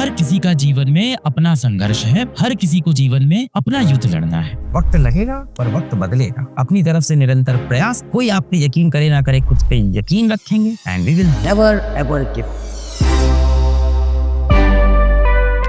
हर किसी का जीवन में अपना संघर्ष है, हर किसी को जीवन में अपना युद्ध लड़ना है। वक्त लगेगा पर वक्त बदलेगा। अपनी तरफ से निरंतर प्रयास, कोई आप पे यकीन करे ना करे, खुद पे यकीन रखेंगे and we will never ever give.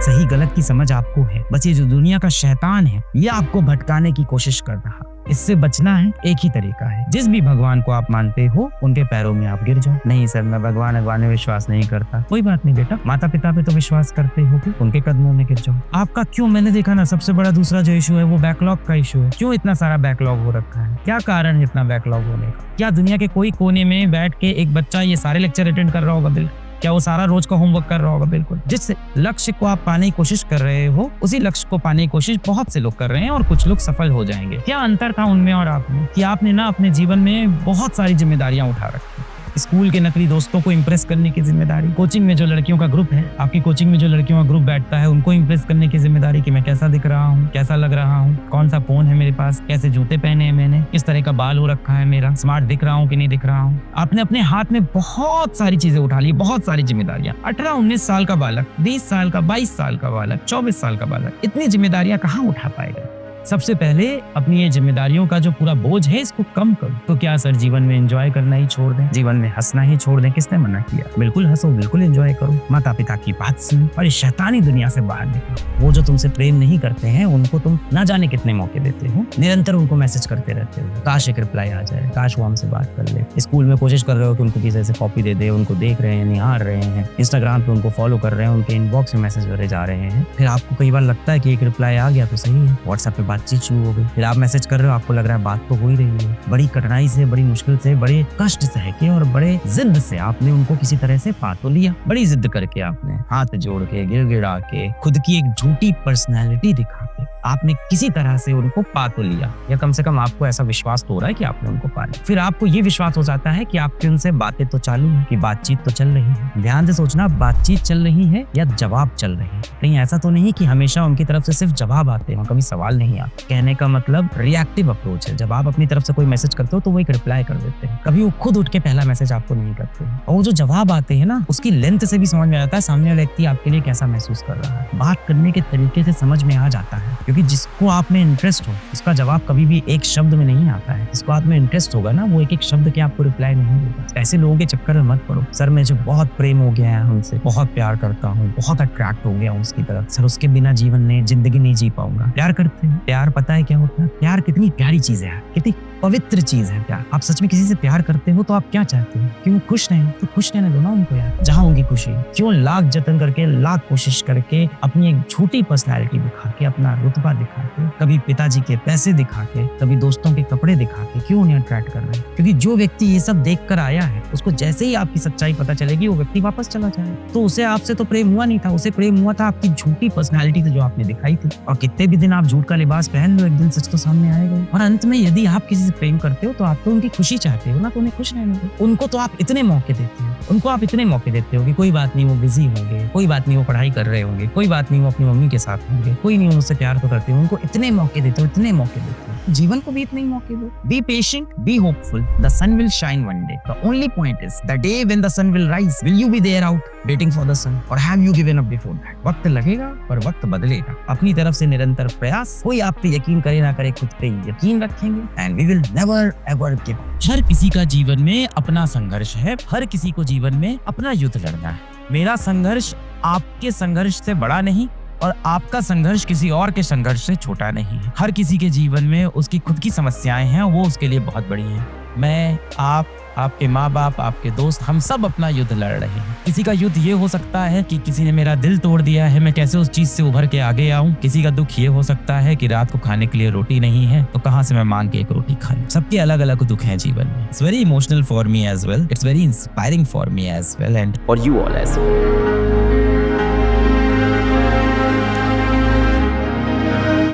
सही गलत की समझ आपको है, बस ये जो दुनिया का शैतान है ये आपको भटकाने की कोशिश कर रहा है। इससे बचना है, एक ही तरीका है, जिस भी भगवान को आप मानते हो उनके पैरों में आप गिर जाओ। नहीं सर मैं भगवान में विश्वास नहीं करता, कोई बात नहीं बेटा, माता पिता पे तो विश्वास करते हो, उनके कदमों में गिर जाओ। आपका क्यों, मैंने देखा ना सबसे बड़ा दूसरा जो इशू है वो बैकलॉग का इशू है। क्यों इतना सारा बैकलॉग हो रखा है, क्या कारण है इतना बैकलॉग होने का? क्या दुनिया के कोई कोने में बैठ के एक बच्चा ये सारे लेक्चर अटेंड कर रहा होगा? बिल्कुल। क्या वो सारा रोज का होमवर्क कर रहा होगा? बिल्कुल। जिस लक्ष्य को आप पाने की कोशिश कर रहे हो उसी लक्ष्य को पाने की कोशिश बहुत से लोग कर रहे हैं और कुछ लोग सफल हो जाएंगे। क्या अंतर था उनमें और आप में कि आपने ना अपने जीवन में बहुत सारी जिम्मेदारियां उठा रखी। स्कूल के नकली दोस्तों को इंप्रेस करने की जिम्मेदारी, कोचिंग में जो लड़कियों का ग्रुप है, आपकी कोचिंग में जो लड़कियों का ग्रुप बैठता है उनको इंप्रेस करने की जिम्मेदारी कि मैं कैसा दिख रहा हूँ, कैसा लग रहा हूँ, कौन सा फोन है मेरे पास, कैसे जूते पहने हैं मैंने, किस तरह का बाल हो रखा है मेरा, स्मार्ट दिख रहा हूँ कि नहीं दिख रहा हूँ। आपने अपने हाथ में बहुत सारी चीजें उठा ली, बहुत सारी जिम्मेदारियां। 18-19 साल का बालक, 20 साल का, 22 साल का बालक, 24 साल का बालक इतनी जिम्मेदारियां कहाँ उठा पाएगा? सबसे पहले अपनी ये जिम्मेदारियों का जो पूरा बोझ है इसको कम करो। तो क्या सर जीवन में एंजॉय करना ही छोड़ दें, जीवन में हंसना ही छोड़ दें? किसने मना किया? बिल्कुल हंसो, बिल्कुल एंजॉय करो, माता पिता की बात सुनो और इस शैतानी दुनिया से बाहर निकलो। वो जो तुमसे प्रेम नहीं करते हैं उनको तुम ना जाने कितने मौके देते हो, निरंतर उनको मैसेज करते रहते हो, काश एक रिप्लाई आ जाए, काश वो हमसे बात कर ले। स्कूल में कोशिश कर रहे हो कि उनको किसी से कॉपी दे दे, उनको देख रहे हैं, निहार रहे हैं, इंस्टाग्राम पे उनको फॉलो कर रहे हैं, उनके इनबॉक्स में मैसेज भरे जा रहे हैं। फिर आपको कई बार लगता है कि एक रिप्लाई आ गया तो सही है, व्हाट्सएप पे बातचीत शुरू हो गई। फिर आप मैसेज कर रहे हो, आपको लग रहा है बात तो हो ही रही है। बड़ी कठिनाई से, बड़ी मुश्किल से, बड़े कष्ट सह के और बड़े जिद से आपने उनको किसी तरह से पा तो लिया। बड़ी जिद करके आपने हाथ जोड़ के, गिड़गिड़ा के, खुद की एक झूठी पर्सनैलिटी दिखा के आपने किसी तरह से उनको पा तो लिया, या कम से कम आपको ऐसा विश्वास तो हो रहा है कि आपने उनको पा लिया। फिर आपको ये विश्वास हो जाता है कि आपकी उनसे बातें तो चालू है, कि बातचीत तो चल रही है। ध्यान से सोचना, बातचीत चल रही है या जवाब चल रहे हैं। कहीं ऐसा तो नहीं कि हमेशा उनकी तरफ से सिर्फ जवाब आते हैं, कभी सवाल नहीं आता। कहने का मतलब रिएक्टिव अप्रोच है। जब आप अपनी तरफ से कोई मैसेज करते हो तो वो एक रिप्लाई कर देते हैं, कभी वो खुद उठ के पहला मैसेज आपको नहीं करते हैं। और वो जो जवाब आते हैं ना, उसकी लेंथ से भी समझ में आता है सामने वाला व्यक्ति आपके लिए कैसा महसूस कर रहा है। बात करने के तरीके से समझ में आ जाता है, क्योंकि जिसको आप में इंटरेस्ट हो उसका जवाब कभी भी एक शब्द में नहीं आता है। जिसको आप में इंटरेस्ट होगा ना, वो एक एक शब्द के आपको रिप्लाई नहीं देगा। ऐसे लोगों के चक्कर में मत पड़ो। सर मुझे बहुत प्रेम हो गया है हमसे, बहुत प्यार करता हूँ, बहुत अट्रैक्ट हो गया हूँ उसकी तरफ, सर उसके बिना जीवन में जिंदगी नहीं जी पाऊंगा। प्यार करते हैं, प्यार पता है क्या होता है? प्यार कितनी प्यारी चीज है, कितनी पवित्र चीज है प्यार। आप सच में किसी से प्यार करते हो तो आप क्या चाहते हो? कि वो खुश रहें, तो खुश रहने दो ना उनको यार, जहाँ उनकी खुशी। क्यों लाख जतन करके, लाख कोशिश करके, अपनी एक झूठी पर्सनैलिटी दिखा के, अपना रुतबा दिखा के, कभी पिताजी के पैसे दिखा के, कभी दोस्तों के कपड़े दिखा के क्यों उन्हें अट्रैक्ट कर रहे हैं? क्योंकि जो व्यक्ति ये सब देख कर आया है उसको जैसे ही आपकी सच्चाई पता चलेगी वो व्यक्ति वापस चला जाए। तो उसे आपसे तो प्रेम हुआ नहीं था, उसे प्रेम हुआ था आपकी झूठी पर्सनैलिटी जो आपने दिखाई थी। और कितने भी दिन आप झूठ का लिबास पहन लो, एक दिन सच तो सामने आएगा। और अंत में यदि आप किसी से प्रेम करते हो तो आप तो उनकी खुशी चाहते हो ना, तो उन्हें खुश रहने दो। उनको तो आप इतने मौके देते हो, उनको आप इतने मौके देते हो कि कोई बात नहीं वो बिजी होंगे, कोई बात नहीं वो पढ़ाई कर रहे होंगे, कोई बात नहीं वो अपनी मम्मी के साथ होंगे, कोई नहीं उनसे प्यार तो करते हो। उनको इतने मौके देते हो, इतने मौके देते हो। जीवन को भी इतने ही मौके दो। Be patient, be hopeful, the sun will shine one day. The only point is the day when the sun will rise, will you be there out waiting for the sun, और have you given up before that? वक्त लगेगा पर वक्त बदलेगा। अपनी तरफ से निरंतर प्रयास, कोई आप पे यकीन करे ना करे, खुद पे यकीन रखेंगे and we will never ever give. हर किसी का जीवन में अपना संघर्ष है, हर किसी को जीवन में अपना युद्ध लड़ना है। मेरा संघर्ष आपके संघर्ष से बड़ा नहीं और आपका संघर्ष किसी और के संघर्ष से छोटा नहीं है। हर किसी के जीवन में उसकी खुद की समस्याएं हैं, वो उसके लिए बहुत बड़ी हैं। मैं, आप, आपके माँ बाप, आपके दोस्त, हम सब अपना युद्ध लड़ रहे हैं। किसी का युद्ध ये हो सकता है कि किसी ने मेरा दिल तोड़ दिया है, मैं कैसे उस चीज से उभर के आगे आऊं। किसी का दुख ये हो सकता है कि रात को खाने के लिए रोटी नहीं है, तो कहाँ से मैं मांग के एक रोटी खा लूं। सबके अलग अलग दुख हैं जीवन में। It's very emotional for me as well, it's very inspiring for me as well and for you all as well.